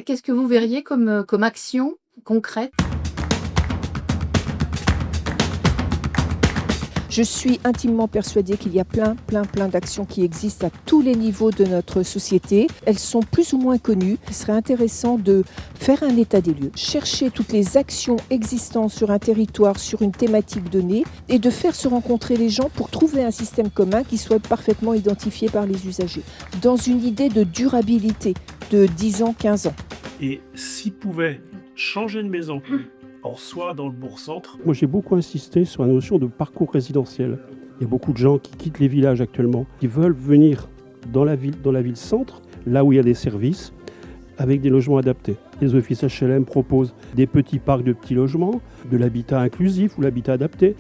Qu'est-ce que vous verriez comme action concrète? Je suis intimement persuadée qu'il y a plein d'actions qui existent à tous les niveaux de notre société. Elles sont plus ou moins connues. Il serait intéressant de faire un état des lieux, chercher toutes les actions existantes sur un territoire, sur une thématique donnée, et de faire se rencontrer les gens pour trouver un système commun qui soit parfaitement identifié par les usagers, dans une idée de durabilité de 10 ans, 15 ans. Et s'ils pouvaient changer de maison, en soi dans le bourg-centre. Moi, j'ai beaucoup insisté sur la notion de parcours résidentiel. Il y a beaucoup de gens qui quittent les villages actuellement, qui veulent venir dans la ville-centre, là où il y a des services, avec des logements adaptés. Les offices HLM proposent des petits parcs de petits logements, de l'habitat inclusif ou l'habitat adapté.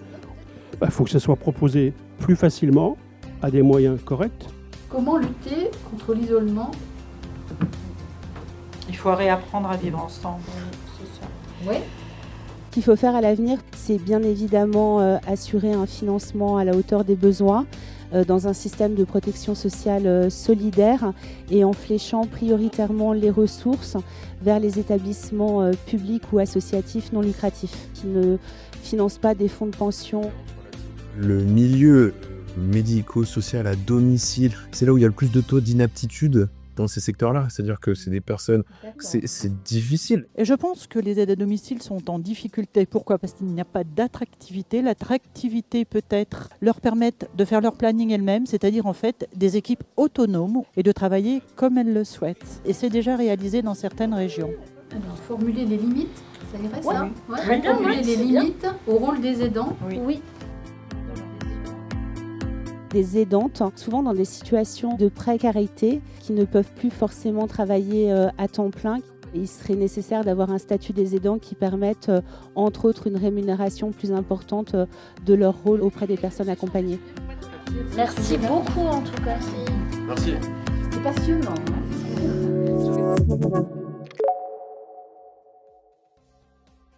Il faut que ça soit proposé plus facilement, à des moyens corrects. Comment lutter contre l'isolement? Il faut réapprendre à vivre ensemble. C'est ça. Oui. Ce qu'il faut faire à l'avenir, c'est bien évidemment assurer un financement à la hauteur des besoins dans un système de protection sociale solidaire et en fléchant prioritairement les ressources vers les établissements publics ou associatifs non lucratifs qui ne financent pas des fonds de pension. Le milieu médico-social à domicile, c'est là où il y a le plus de taux d'inaptitude dans ces secteurs-là, c'est-à-dire que c'est des personnes, c'est difficile. Et je pense que les aides à domicile sont en difficulté. Pourquoi ? Parce qu'il n'y a pas d'attractivité. L'attractivité peut-être leur permettre de faire leur planning elles-mêmes, c'est-à-dire en fait des équipes autonomes et de travailler comme elles le souhaitent. Et c'est déjà réalisé dans certaines régions. Alors, formuler les limites, ça irait ça? Ouais. Très bien, Formuler les limites au rôle des aidants. Oui. Des aidantes, souvent dans des situations de précarité, qui ne peuvent plus forcément travailler à temps plein. Il serait nécessaire d'avoir un statut des aidants qui permette, entre autres, une rémunération plus importante de leur rôle auprès des personnes accompagnées. Merci beaucoup en tout cas. Merci. C'est passionnant.